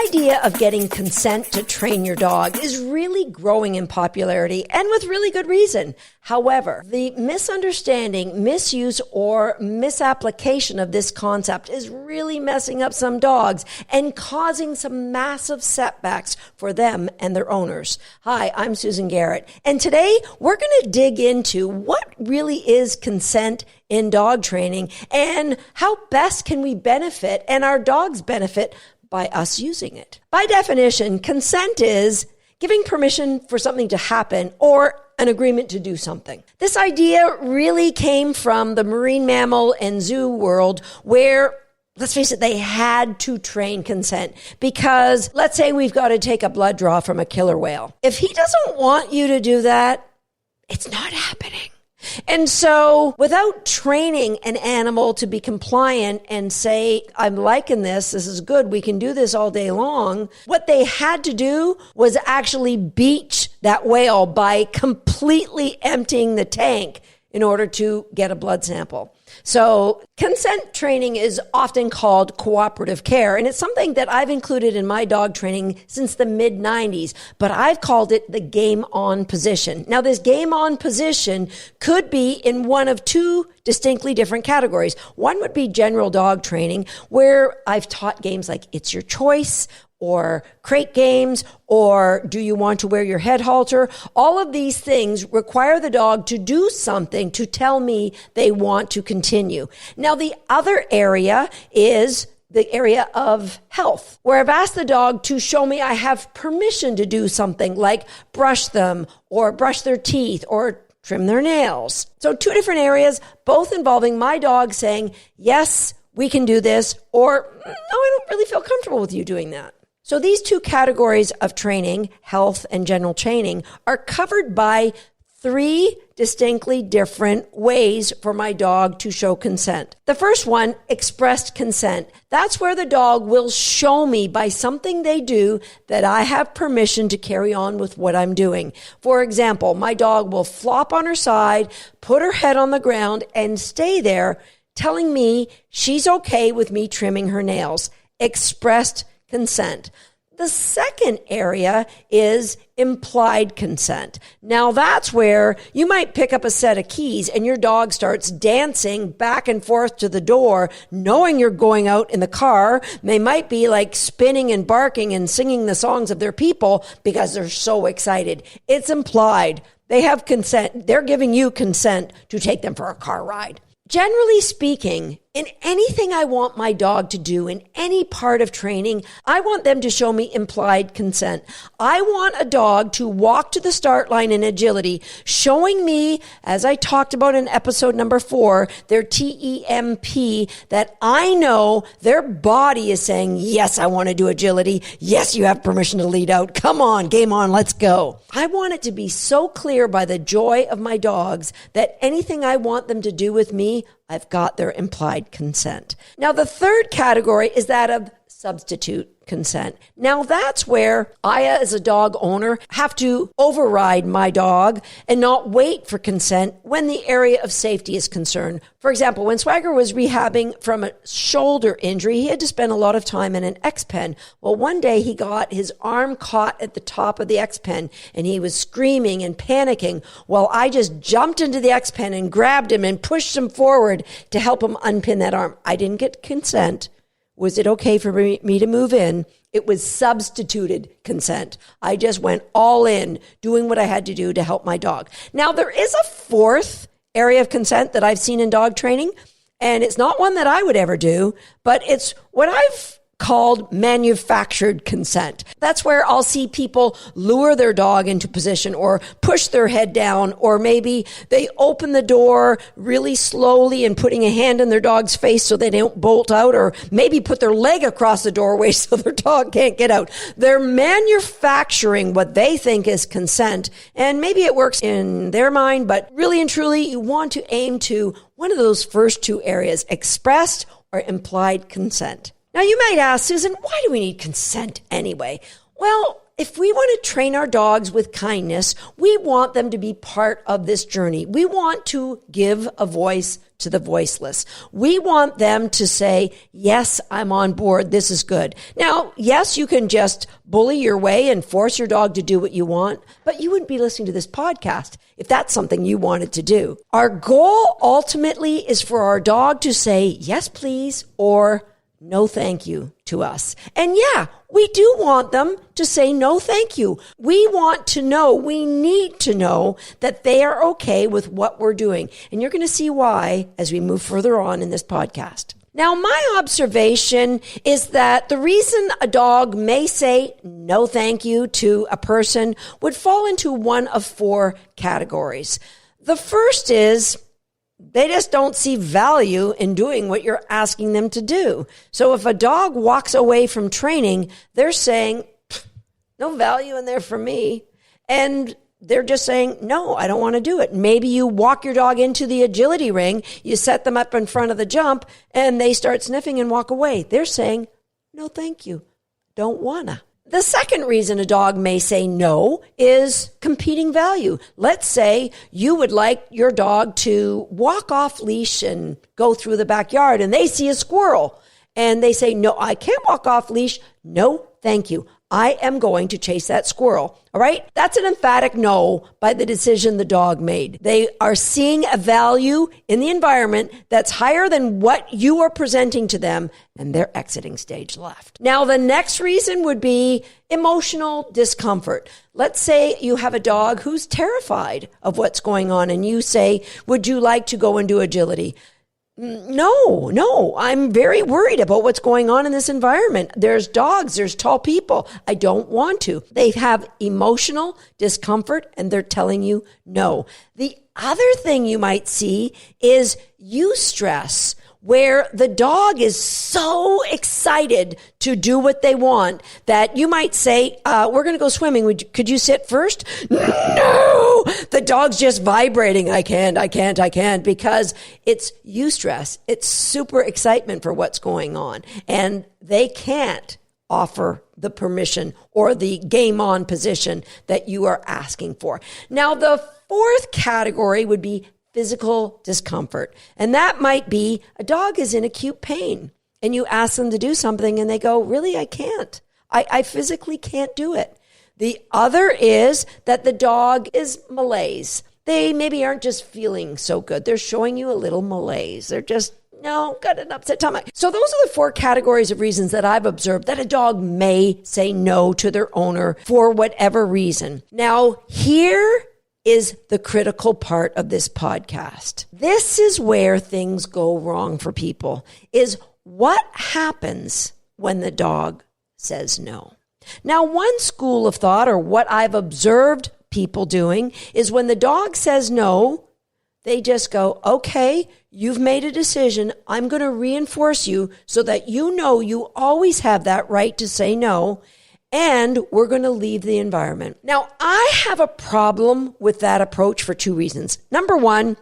idea of getting consent to train your dog is really growing in popularity, and with really good reason. However, the misunderstanding, misuse, or misapplication of this concept is really messing up some dogs and causing some massive setbacks for them and their owners. Hi, I'm Susan Garrett, and today we're going to dig into what really is consent in dog training and how best can we benefit and our dogs benefit by us using it. By definition, consent is giving permission for something to happen or an agreement to do something. This idea really came from the marine mammal and zoo world where, let's face it, they had to train consent because let's say we've got to take a blood draw from a killer whale. If he doesn't want you to do that, it's not happening. And so without training an animal to be compliant and say, I'm liking this is good, we can do this all day long, what they had to do was actually beach that whale by completely emptying the tank in order to get a blood sample. So consent training is often called cooperative care, and it's something that I've included in my dog training since the mid-90s, but I've called it the game on position. Now, this game on position could be in one of two distinctly different categories. One would be general dog training, where I've taught games like It's Your Choice, or crate games, or do you want to wear your head halter? All of these things require the dog to do something to tell me they want to continue. Now, the other area is the area of health, where I've asked the dog to show me I have permission to do something like brush them, or brush their teeth, or trim their nails. So two different areas, both involving my dog saying, yes, we can do this, or no, I don't really feel comfortable with you doing that. So these two categories of training, health and general training, are covered by three distinctly different ways for my dog to show consent. The first one, expressed consent. That's where the dog will show me by something they do that I have permission to carry on with what I'm doing. For example, my dog will flop on her side, put her head on the ground, and stay there, telling me she's okay with me trimming her nails. Expressed consent. The second area is implied consent. Now that's where you might pick up a set of keys and your dog starts dancing back and forth to the door, knowing you're going out in the car. They might be like spinning and barking and singing the songs of their people because they're so excited. It's implied. They have consent. They're giving you consent to take them for a car ride. Generally speaking, in anything I want my dog to do in any part of training, I want them to show me implied consent. I want a dog to walk to the start line in agility, showing me, as I talked about in episode number 4, their TEMP, that I know their body is saying, yes, I want to do agility. Yes, you have permission to lead out. Come on, game on, let's go. I want it to be so clear by the joy of my dogs that anything I want them to do with me, I've got their implied consent. Now, the third category is that of substitute consent. Now, that's where I, as a dog owner, have to override my dog and not wait for consent when the area of safety is concerned. For example, when Swagger was rehabbing from a shoulder injury, he had to spend a lot of time in an X-pen. Well, one day he got his arm caught at the top of the X-pen and he was screaming and panicking. Well, I just jumped into the X-pen and grabbed him and pushed him forward to help him unpin that arm. I didn't get consent. Was it okay for me to move in? It was substituted consent. I just went all in, doing what I had to do to help my dog. Now, there is a fourth area of consent that I've seen in dog training, and it's not one that I would ever do, but it's what I've called manufactured consent. That's where I'll see people lure their dog into position or push their head down, or maybe they open the door really slowly and putting a hand in their dog's face so they don't bolt out, or maybe put their leg across the doorway so their dog can't get out. They're manufacturing what they think is consent, and maybe it works in their mind, but really and truly you want to aim to one of those first two areas, expressed or implied consent. Now, you might ask, Susan, why do we need consent anyway? Well, If we want to train our dogs with kindness, we want them to be part of this journey. We want to give a voice to the voiceless. We want them to say, yes, I'm on board. This is good. Now, yes, you can just bully your way and force your dog to do what you want, but you wouldn't be listening to this podcast if that's something you wanted to do. Our goal ultimately is for our dog to say, yes, please, or no, thank you to us. And yeah, we do want them to say no, thank you. We want to know, we need to know that they are okay with what we're doing. And you're going to see why as we move further on in this podcast. Now, my observation is that the reason a dog may say no, thank you to a person would fall into one of four categories. The first is they just don't see value in doing what you're asking them to do. So if a dog walks away from training, they're saying, no value in there for me. And they're just saying, no, I don't want to do it. Maybe you walk your dog into the agility ring, you set them up in front of the jump, and they start sniffing and walk away. They're saying, no, thank you. Don't wanna. The second reason a dog may say no is competing value. Let's say you would like your dog to walk off leash and go through the backyard, and they see a squirrel and they say, no, I can't walk off leash. No, thank you. I am going to chase that squirrel. All right. That's an emphatic no by the decision the dog made. They are seeing a value in the environment that's higher than what you are presenting to them, and they're exiting stage left. Now, the next reason would be emotional discomfort. Let's say you have a dog who's terrified of what's going on, and you say, would you like to go and do agility? No, I'm very worried about what's going on in this environment. There's dogs, there's tall people. I don't want to. They have emotional discomfort and they're telling you no. The other thing you might see is eustress, where the dog is so excited to do what they want that you might say, we're going to go swimming. Could you sit first? No, the dog's just vibrating. I can't, because it's eustress. It's super excitement for what's going on. And they can't offer the permission or the game on position that you are asking for. Now, the fourth category would be physical discomfort. And that might be a dog is in acute pain and you ask them to do something and they go, really, I can't. I physically can't do it. The other is that the dog is malaise. They maybe aren't just feeling so good. They're showing you a little malaise. They're just, no, got an upset stomach. So those are the four categories of reasons that I've observed that a dog may say no to their owner for whatever reason. Now, here is the critical part of this podcast. This is where things go wrong for people, is what happens when the dog says no. Now, one school of thought, or what I've observed people doing, is when the dog says no, they just go, okay, you've made a decision. I'm going to reinforce you so that you know you always have that right to say no. And we're going to leave the environment. Now, I have a problem with that approach for two reasons. Number one,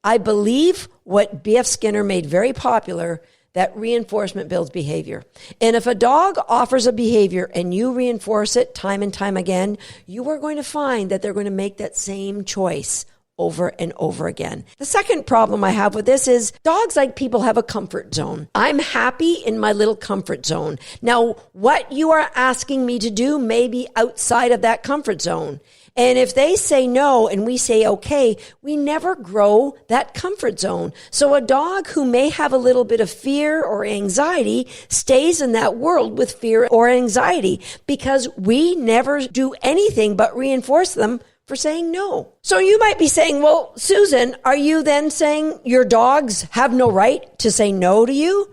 I believe what B.F. Skinner made very popular, that reinforcement builds behavior. And if a dog offers a behavior and you reinforce it time and time again, you are going to find that they're going to make that same choice over and over again. The second problem I have with this is dogs, like people, have a comfort zone. I'm happy in my little comfort zone. Now, what you are asking me to do may be outside of that comfort zone. And if they say no and we say okay, we never grow that comfort zone. So a dog who may have a little bit of fear or anxiety stays in that world with fear or anxiety because we never do anything but reinforce them for saying no. So you might be saying, well, Susan, are you then saying your dogs have no right to say no to you?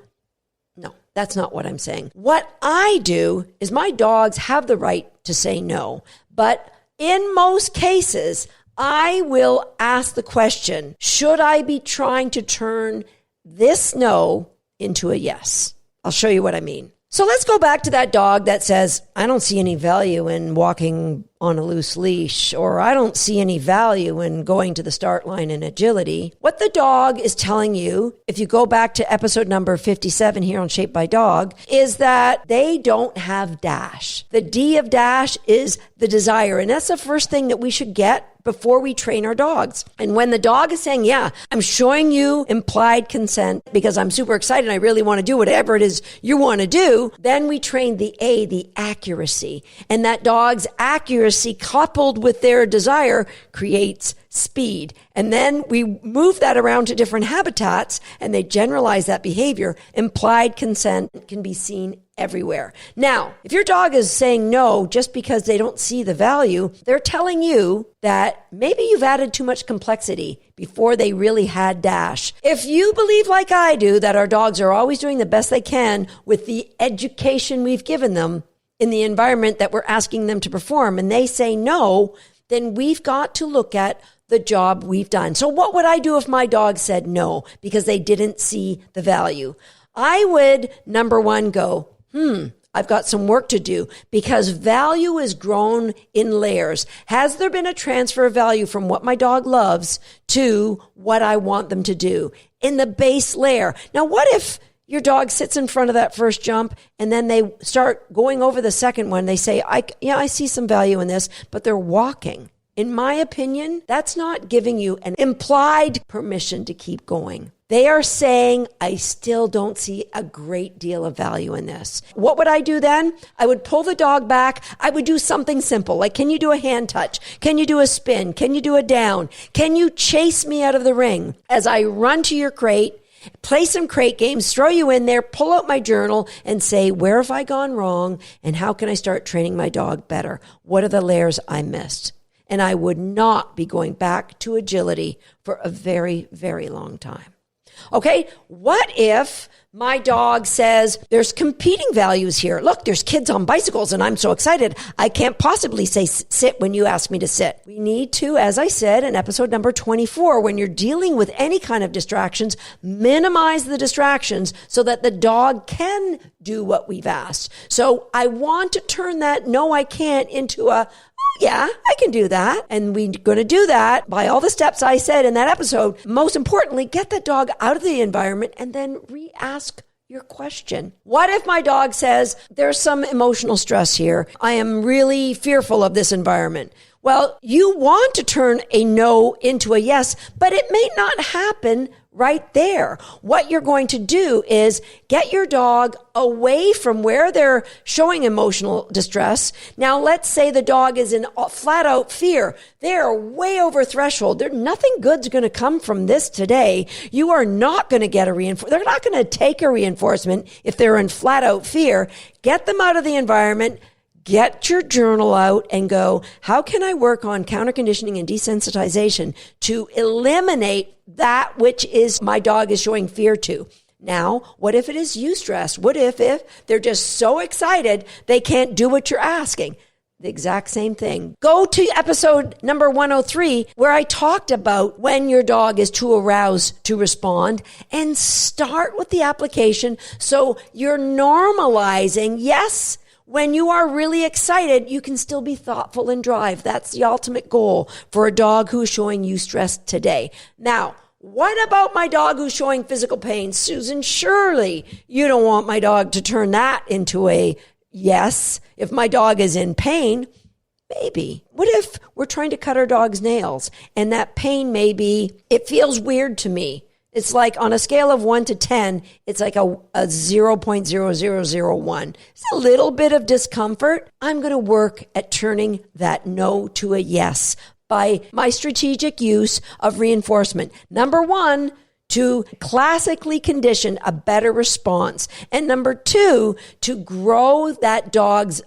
No, that's not what I'm saying. What I do is my dogs have the right to say no. But in most cases, I will ask the question, should I be trying to turn this no into a yes? I'll show you what I mean. So let's go back to that dog that says, I don't see any value in walking on a loose leash, or I don't see any value in going to the start line in agility. What the dog is telling you, if you go back to episode number 57 here on Shaped by Dog, is that they don't have dash. The D of dash is the desire. And that's the first thing that we should get before we train our dogs. And when the dog is saying, yeah, I'm showing you implied consent because I'm super excited and I really want to do whatever it is you want to do, then we train the A, the accuracy. And that dog's accuracy coupled with their desire creates speed. And then we move that around to different habitats and they generalize that behavior. Implied consent can be seen everywhere. Now, if your dog is saying no just because they don't see the value, they're telling you that maybe you've added too much complexity before they really had dash. If you believe like I do that our dogs are always doing the best they can with the education we've given them in the environment that we're asking them to perform, and they say no, then we've got to look at the job we've done. So what would I do if my dog said no because they didn't see the value? I would, number one, go, I've got some work to do because value is grown in layers. Has there been a transfer of value from what my dog loves to what I want them to do in the base layer? Now, what if your dog sits in front of that first jump and then they start going over the second one? They say, I see some value in this, but they're walking. In my opinion, that's not giving you an implied permission to keep going. They are saying, I still don't see a great deal of value in this. What would I do then? I would pull the dog back. I would do something simple. Like, can you do a hand touch? Can you do a spin? Can you do a down? Can you chase me out of the ring as I run to your crate, play some crate games, throw you in there, pull out my journal and say, where have I gone wrong? And how can I start training my dog better? What are the layers I missed? And I would not be going back to agility for a very, very long time. Okay, what if my dog says there's competing values here? Look, there's kids on bicycles and I'm so excited. I can't possibly say sit when you ask me to sit. We need to, as I said in episode number 24, when you're dealing with any kind of distractions, minimize the distractions so that the dog can do what we've asked. So I want to turn that no, I can't into a yeah, I can do that. And we're going to do that by all the steps I said in that episode. Most importantly, get the dog out of the environment and then re-ask your question. What if my dog says, there's some emotional stress here. I am really fearful of this environment. Well, you want to turn a no into a yes, but it may not happen right there. What you're going to do is get your dog away from where they're showing emotional distress. Now, let's say the dog is in flat out fear. They're way over threshold. Nothing good's going to come from this today. You are not going to get a reinforcement. They're not going to take a reinforcement if they're in flat out fear. Get them out of the environment. Get your journal out and go, how can I work on counter conditioning and desensitization to eliminate that which is my dog is showing fear to? Now, what if it is eustress? What if they're just so excited they can't do what you're asking? The exact same thing. Go to episode number 103 where I talked about when your dog is too aroused to respond, and start with the application so you're normalizing, yes, when you are really excited, you can still be thoughtful and drive. That's the ultimate goal for a dog who's showing eustress today. Now, what about my dog who's showing physical pain? Susan, surely you don't want my dog to turn that into a yes. If my dog is in pain, maybe. What if we're trying to cut our dog's nails and that pain maybe, it feels weird to me. It's like on a scale of 1 to 10, it's like a 0.0001. It's a little bit of discomfort. I'm going to work at turning that no to a yes by my strategic use of reinforcement. Number one, to classically condition a better response. And number two, to grow that dog's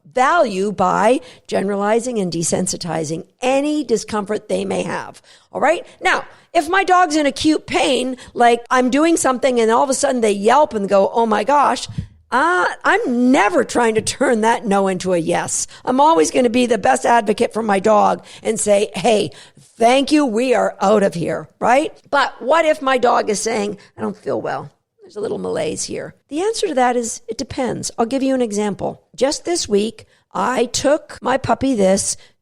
value by generalizing and desensitizing any discomfort they may have. All right. Now, if my dog's in acute pain, like I'm doing something and all of a sudden they yelp and go, oh my gosh, I'm never trying to turn that no into a yes. I'm always going to be the best advocate for my dog and say, hey, thank you. We are out of here. Right. But what if my dog is saying, I don't feel well? There's a little malaise here. The answer to that is it depends. I'll give you an example. Just this week, I took my puppy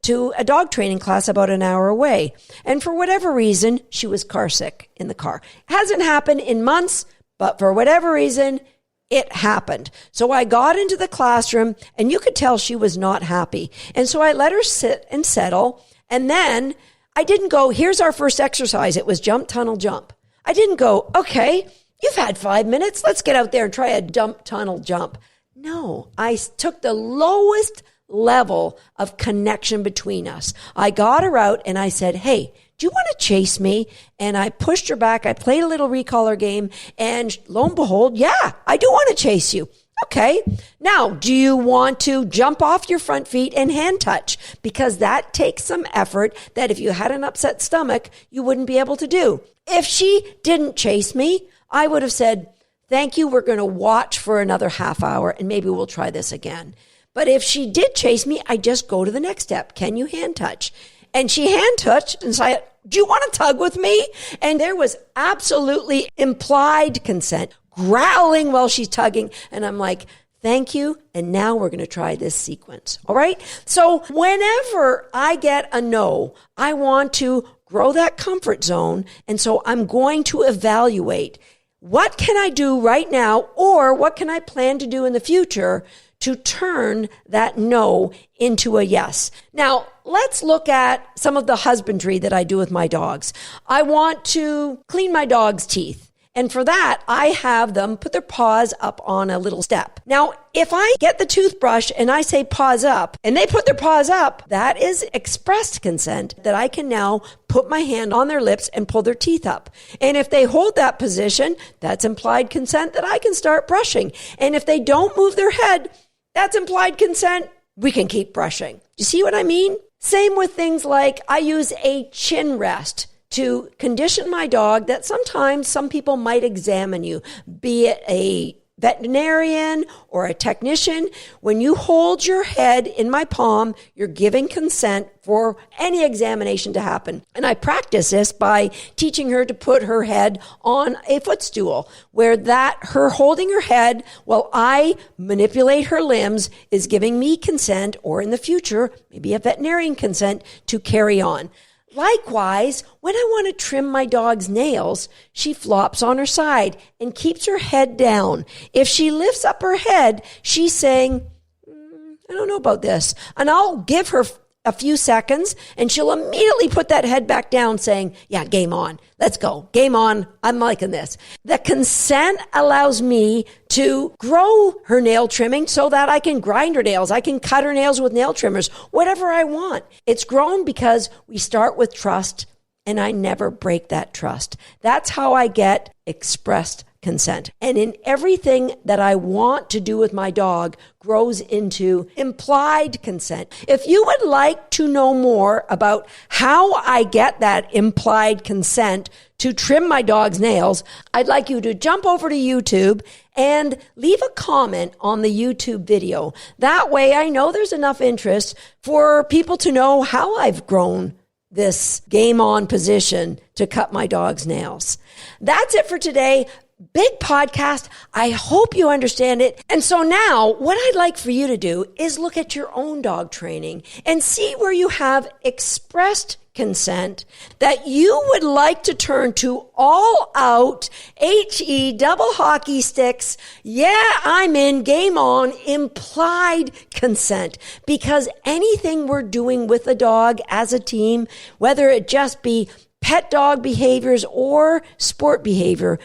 to a dog training class about an hour away. And for whatever reason, she was car sick in the car. Hasn't happened in months, but for whatever reason, it happened. So I got into the classroom and you could tell she was not happy. And so I let her sit and settle. And then I didn't go, here's our first exercise. It was jump, tunnel, jump. I didn't go, okay, you've had 5 minutes. Let's get out there and try a jump, tunnel, jump. No, I took the lowest level of connection between us. I got her out and I said, hey, do you want to chase me? And I pushed her back. I played a little recaller game and lo and behold, yeah, I do want to chase you. Okay. Now, do you want to jump off your front feet and hand touch? Because that takes some effort that if you had an upset stomach, you wouldn't be able to do. If she didn't chase me, I would have said, thank you. We're going to watch for another half hour and maybe we'll try this again. But if she did chase me, I just go to the next step. Can you hand touch? And she hand touched and said, do you want to tug with me? And there was absolutely implied consent, growling while she's tugging. And I'm like, thank you. And now we're going to try this sequence. All right. So whenever I get a no, I want to grow that comfort zone. And so I'm going to evaluate what can I do right now or what can I plan to do in the future to turn that no into a yes. Now, let's look at some of the husbandry that I do with my dogs. I want to clean my dog's teeth. And for that, I have them put their paws up on a little step. Now, if I get the toothbrush and I say paws up and they put their paws up, that is expressed consent that I can now put my hand on their lips and pull their teeth up. And if they hold that position, that's implied consent that I can start brushing. And if they don't move their head, that's implied consent. We can keep brushing. You see what I mean? Same with things like I use a chin rest to condition my dog that sometimes some people might examine you, be it a veterinarian or a technician. When you hold your head in my palm, you're giving consent for any examination to happen. And I practice this by teaching her to put her head on a footstool where her holding her head while I manipulate her limbs is giving me consent, or in the future, maybe a veterinarian consent to carry on. Likewise, when I want to trim my dog's nails, she flops on her side and keeps her head down. If she lifts up her head, she's saying, I don't know about this. And I'll give her a few seconds and she'll immediately put that head back down saying, yeah, game on. Let's go. Game on. I'm liking this. The consent allows me to grow her nail trimming so that I can grind her nails. I can cut her nails with nail trimmers, whatever I want. It's grown because we start with trust and I never break that trust. That's how I get expressed consent. And in everything that I want to do with my dog grows into implied consent. If you would like to know more about how I get that implied consent to trim my dog's nails, I'd like you to jump over to YouTube and leave a comment on the YouTube video. That way I know there's enough interest for people to know how I've grown this game on position to cut my dog's nails. That's it for today. Big podcast. I hope you understand it. And so now what I'd like for you to do is look at your own dog training and see where you have expressed consent that you would like to turn to all out HE double hockey sticks. Yeah, I'm in, game on, implied consent, because anything we're doing with a dog as a team, whether it just be pet dog behaviors or sport behavior,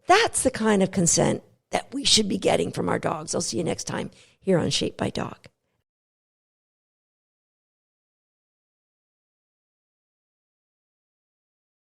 that's the kind of consent that we should be getting from our dogs. I'll see you next time here on Shaped by Dog.